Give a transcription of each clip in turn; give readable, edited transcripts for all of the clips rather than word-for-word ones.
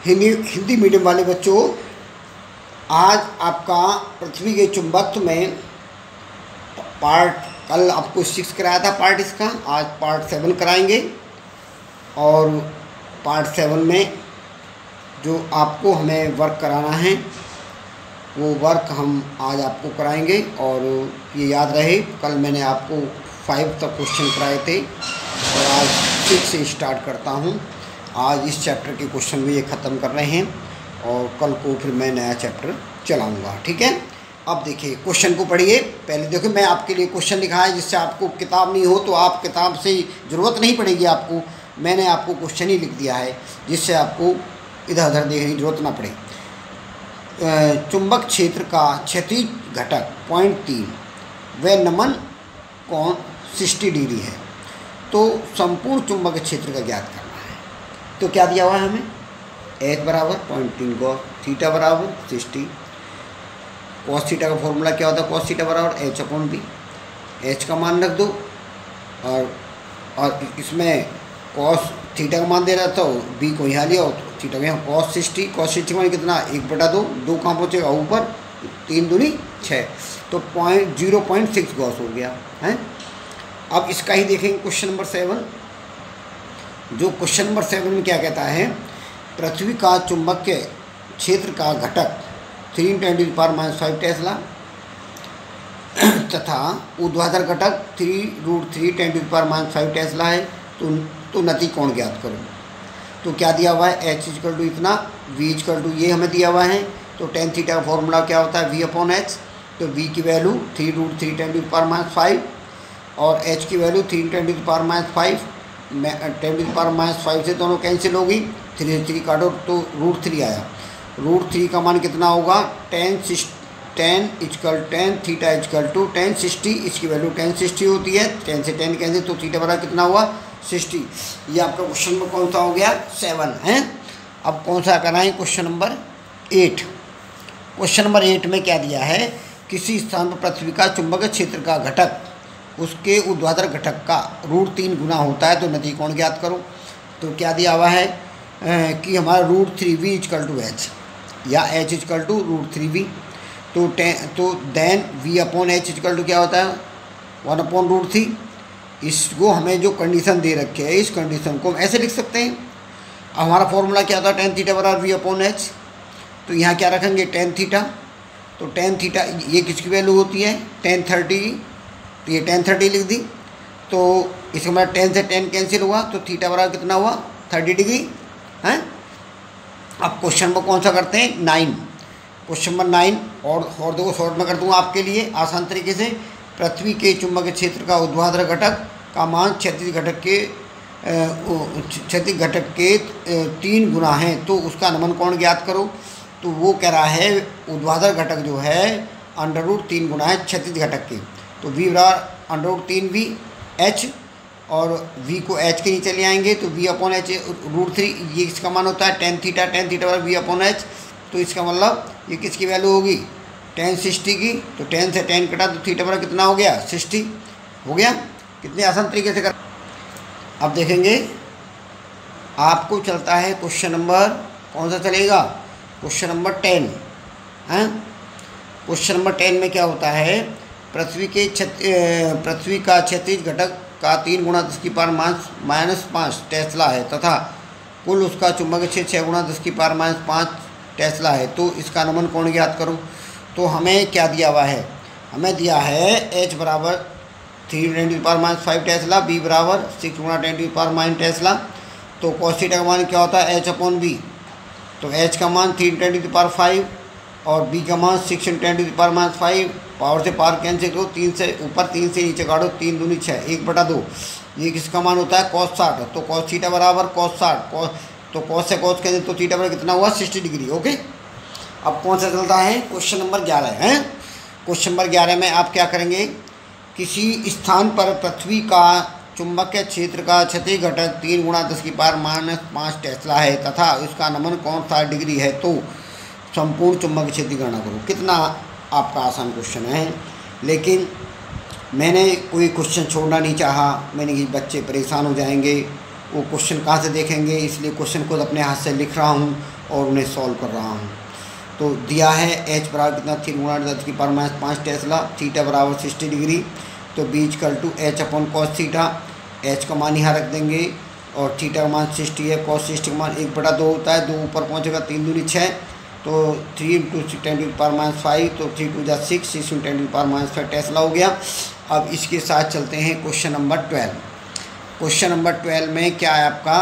Hindi medium वाले बच्चों, आज आपका पृथ्वी के चुंबकत्व में पार्ट, कल आपको 6 कराया था पार्ट इसका, आज पार्ट 7 कराएंगे। और पार्ट 7 में जो आपको हमें वर्क कराना है वो वर्क हम आज आपको कराएंगे। और ये याद रहे, कल मैंने आपको 5 तक क्वेश्चन कराए थे और आज 6 से स्टार्ट करता हूँ। आज इस चैप्टर के क्वेश्चन भी ये ख़त्म कर रहे हैं और कल को फिर मैं नया चैप्टर चलाऊँगा, ठीक है। अब देखिए क्वेश्चन को पढ़िए। पहले देखिए मैं आपके लिए क्वेश्चन लिखा है, जिससे आपको किताब नहीं हो तो आप किताब से ज़रूरत नहीं पड़ेगी आपको, मैंने आपको क्वेश्चन ही लिख दिया है जिससे आपको इधर उधर देखने की ज़रूरत ना पड़े। चुंबक क्षेत्र का क्षैतिज घटक 0.3 व नमन कोण 60 डिग्री है, तो संपूर्ण चुंबक क्षेत्र का ज्ञात करना है। तो क्या दिया हुआ है हमें, H बराबर 0.3 cos थीटा बराबर 60। cos थीटा का फॉर्मूला क्या होता है, cos थीटा बराबर H/B। H का मान रख दो और इसमें cos थीटा का मान दे रहा था, B को यहाँ लिया, थीटा में cos 60। cos 60 मान कितना, 1/2, 2 कहाँ पहुँचेगा ऊपर, 3 दूनी 6, तो 0.6 गॉस हो गया है। अब इसका ही देखेंगे क्वेश्चन नंबर 7। जो क्वेश्चन नंबर 7 में क्या कहता है, पृथ्वी का चुंबकीय क्षेत्र का घटक 3 × 10⁻⁵ टेस्ला तथा ऊर्ध्वाधर घटक 3√3 × 10⁻⁵ टेस्ला है, तो नति कोण ज्ञात करो। तो क्या दिया हुआ है, H = इतना, V = ये हमें दिया हुआ है। तो tan थीटा का फॉर्मूला क्या होता है, V/H। तो V की वैल्यू 3√3 × 10⁻⁵ और H की वैल्यू 3 × 10⁻⁵। 10⁻⁵ से दोनों कैंसिल होगी, 3 से 3 काटो तो √3 आया। √3 का मान कितना होगा, tan थीटा = tan 60, इसकी वैल्यू tan 60 होती है। 10 से 10 कैंसिल, तो थीटा बराबर कितना हुआ, 60। ये आपका क्वेश्चन नंबर कौन सा हो गया, 7 है। अब कौन सा कराएं, क्वेश्चन नंबर 8। क्वेश्चन नंबर 8 में क्या दिया है, किसी स्थान पर पृथ्वी का चुंबकीय क्षेत्र का घटक उसके ऊर्ध्वाधर घटक का √3 गुना होता है, तो नति कोण ज्ञात करो। तो क्या दिया हुआ है कि हमारा √3V = H या H = √3V। तो देन V/H = क्या होता है, 1/√3। इसको हमें जो कंडीशन दे रखे है, इस कंडीशन को हम ऐसे लिख सकते हैं। अब हमारा फॉर्मूला क्या था, tan थीटा बराबर V/H। तो यहाँ क्या रखेंगे, tan थीटा। तो tan थीटा ये किसकी वैल्यू होती है, tan 30, तो ये tan 30 लिख दी। तो इसके बाद 10 से 10 कैंसिल हुआ, तो थीटा बराबर कितना हुआ, 30 डिग्री है। अब क्वेश्चन नंबर कौन सा करते हैं, 9। क्वेश्चन नंबर 9 और देखो शॉर्ट में कर दूँगा आपके लिए आसान तरीके से। पृथ्वी के चुंबकीय क्षेत्र का ऊर्ध्वाधर घटक का मान क्षैतिज घटक के 3 गुना है, तो उसका नमन कोण ज्ञात करो। तो वो कह रहा है ऊर्ध्वाधर घटक जो है √3 गुना है क्षैतिज घटक के, तो V बराबर √3V H, और V को H के नीचे ले आएंगे तो V/H √3, ये इसका मान होता है tan थीटा बराबर V/H। तो इसका मतलब ये किसकी वैल्यू होगी, tan 60 की। तो 10 से 10 कटा तो थीटा बराबर कितना हो गया, 60 हो गया। कितने आसान तरीके से कर। अब देखेंगे आपको चलता है क्वेश्चन नंबर कौन सा चलेगा, क्वेश्चन नंबर 10 है। क्वेश्चन नंबर 10 में क्या होता है, पृथ्वी का क्षैतिज घटक का 3 × 10⁻⁵ टेस्ला है तथा कुल उसका चुंबकीय क्षेत्र 6 × 10⁻⁵ टेस्ला है, तो इसका नमन कोण ज्ञात करो। तो हमें क्या दिया हुआ है, हमें दिया है H बराबर 3 × 10⁻⁵ टेस्ला, B बराबर 6 × 10⁻⁹ टेस्ला। तो cos थीटा का मान क्या होता है, H/B। तो H का मान 3 × 10⁵ और B का मान 6 × 10⁻⁵। पावर से पावर कैंसिल करो, 3 से ऊपर 3 से नीचे काटो, 3 दूनी 6, 1/2। ये किसका मान होता है, cos 60। तो cos थीटा बराबर cos 60, तो cos से cos कैंसिल, तो थीटा बराबर कितना हुआ, 60 डिग्री। ओके। अब कौन सा चलता है, क्वेश्चन नंबर 11 है। क्वेश्चन नंबर 11 में आप क्या करेंगे, किसी स्थान पर पृथ्वी का चुंबकीय क्षेत्र का क्षैतिज घटक 3 × 10⁻⁵ टेस्ला है तथा उसका नमन कोण 60 डिग्री है, तो संपूर्ण चुंबकीय क्षेत्र की गणना करो। कितना आपका आसान क्वेश्चन है, लेकिन मैंने कोई क्वेश्चन छोड़ना नहीं चाहा, मैंने कि बच्चे परेशान हो जाएंगे वो क्वेश्चन कहाँ से देखेंगे, इसलिए क्वेश्चन को अपने हाथ से लिख रहा हूँ और उन्हें सॉल्व कर रहा हूँ। तो दिया है h बराबर कितना 3 गुणा 10⁻5 टेस्ला, थीटा बराबर 60 डिग्री। तो b = h upon cos theta, h का मान यहाँ रख देंगे और थीटा का मान 60 है, कॉस 60 का मान 1/2 होता है, 2 ऊपर पहुँचेगा, 3 दूनी 6, तो 3 × 10⁻5, तो 3 × 6, 6 × 10⁻5 टेस्ला हो गया। अब इसके साथ चलते हैं क्वेश्चन नंबर 12। क्वेश्चन नंबर 12 में क्या है आपका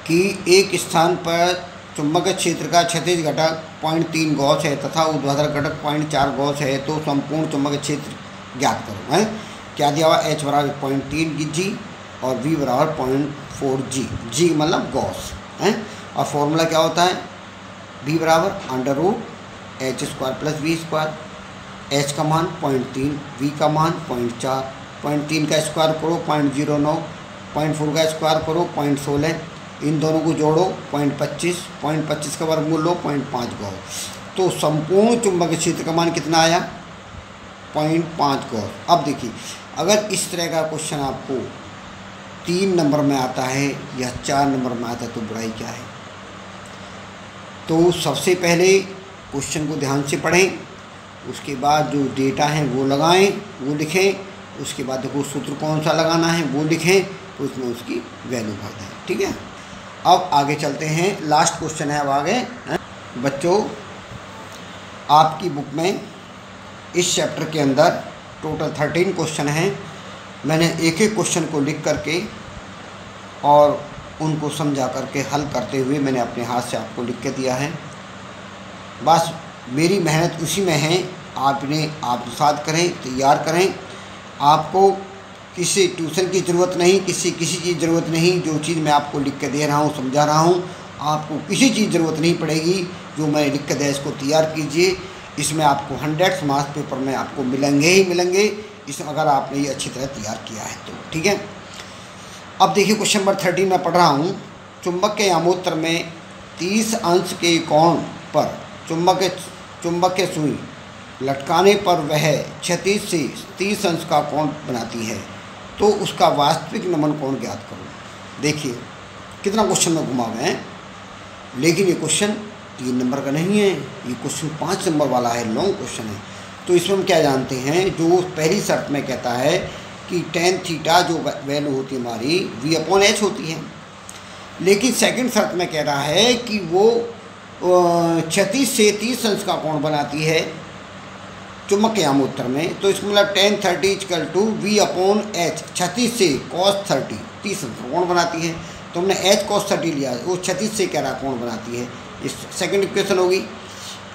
कि एक स्थान पर चुंबकीय क्षेत्र का क्षैतिज घटक 0.3 गॉस है तथा ऊर्ध्वाधर घटक 0.4 गॉस है, तो संपूर्ण चुंबकीय क्षेत्र ज्ञात करो। है क्या दिया हुआ, h बराबर 0.3 जी और v बराबर 0.4 जी मतलब गॉस है। और फॉर्मूला क्या होता है, v बराबर √h² + v², h का मान 0.3, v का मान 0.4, 0.3 का स्क्वायर करो 0.09, 0.4 का स्क्वायर करो 0.16, इन दोनों को जोड़ो 0.25, 0.25 का वर्गमूल लो 0.5 गॉस। तो संपूर्ण चुंबकीय क्षेत्र का मान कितना आया, 0.5 गॉस। अब देखिए अगर इस तरह का क्वेश्चन आपको 3 नंबर में आता है या 4 नंबर में आता है तो बुराई क्या है। तो सबसे पहले क्वेश्चन को ध्यान से पढ़ें, उसके बाद जो डेटा है वो लगाएं, वो लिखें, उसके बाद देखो सूत्र कौन सा लगाना है वो लिखें, तो उसमें उसकी वैल्यू भर दें। ठीक है, अब आगे चलते हैं, लास्ट क्वेश्चन है। अब आगे बच्चों आपकी बुक में इस चैप्टर के अंदर टोटल 13 क्वेश्चन हैं। मैंने एक एक क्वेश्चन को लिख करके और उनको समझा करके हल करते हुए मैंने अपने हाथ से आपको लिख के दिया है। बस मेरी मेहनत उसी में है, आपने आत्मसात करें, तैयार करें। आपको किसी ट्यूशन की ज़रूरत नहीं, किसी चीज़ की ज़रूरत नहीं। जो चीज़ मैं आपको लिख के दे रहा हूँ, समझा रहा हूँ, आपको किसी चीज़ ज़रूरत नहीं पड़ेगी। जो मैं लिख के दिया इसको तैयार कीजिए, इसमें आपको 100 मार्क्स पेपर में आपको मिलेंगे ही मिलेंगे, इसमें अगर आपने ये अच्छी तरह तैयार किया है तो। ठीक है, अब देखिए क्वेश्चन नंबर 13 मैं पढ़ रहा हूँ। चुंबक के यामोत्तर में 30 अंश के कोण पर चुंबक के सुई लटकाने पर वह क्षैतिज से 30 अंश का कोण बनाती है, तो उसका वास्तविक नमन कोण ज्ञात करो। देखिए कितना क्वेश्चन में घुमा हुए हैं, लेकिन ये क्वेश्चन 3 नंबर का नहीं है, ये क्वेश्चन 5 नंबर वाला है, लॉन्ग क्वेश्चन है। तो इसमें हम क्या जानते हैं, जो पहली शर्त में कहता है कि tan थीटा जो वैल्यू होती है हमारी v/h होती है, लेकिन सेकंड शर्त में कह रहा है कि वो क्षैतिज से 30 अंश का कोण बनाती है चुंबक के यामोत्तर में। तो इसका मतलब tan 30 = v/h, क्षैतिज से cos 30 अंश का कोण बनाती है। तो हमने h cos 30 लिया, वो क्षैतिज से कह रहा कोण बनाती है। इस सेकंड इक्वेशन होगी।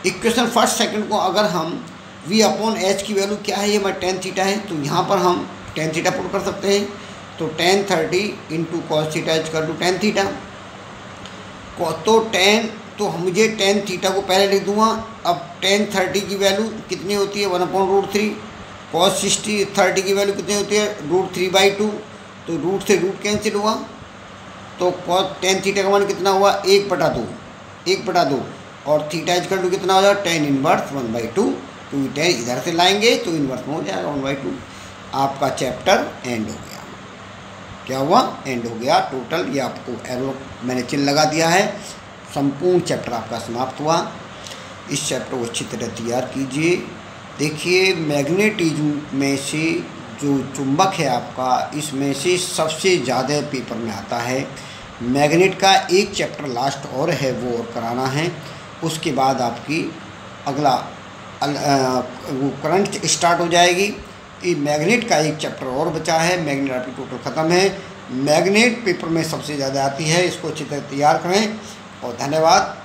इक्वेशन फर्स्ट सेकंड को अगर हम v/h की वैल्यू क्या है, ये हमारा tan थीटा है, तो यहाँ पर हम tan थीटा पुट कर सकते हैं। तो tan 30 × cos theta = tan theta. तो मुझे tan थीटा को पहले लिख दूंगा। अब tan 30 की वैल्यू कितनी होती है, 1/√3। cos 30 की वैल्यू कितनी होती है, √3/2। तो रूट से रूट कैंसिल हुआ, तो tan थीटा का मान कितना हुआ, 1/2 और थीटा = कितना हो जाएगा, tan 1 1/2। तो tan इधर से लाएंगे तो इन्वर्स में हो जाएगा 1/2। आपका चैप्टर एंड हो गया। क्या हुआ, एंड हो गया टोटल। ये आपको एरो मैंने चिन्ह लगा दिया है। संपूर्ण चैप्टर आपका समाप्त हुआ। इस चैप्टर को अच्छी तरह तैयार कीजिए। देखिए मैग्नेटिज्म में से जो चुंबक है आपका, इसमें से सबसे ज़्यादा पेपर में आता है। मैग्नेट का एक चैप्टर लास्ट और है, वो और कराना है। उसके बाद आपकी अगला वो करंट स्टार्ट हो जाएगी। ये मैग्नेट का एक चैप्टर और बचा है। मैग्नेट आपकी टोटल ख़त्म है। मैग्नेट पेपर में सबसे ज़्यादा आती है, इसको अच्छी तरह तैयार करें और धन्यवाद।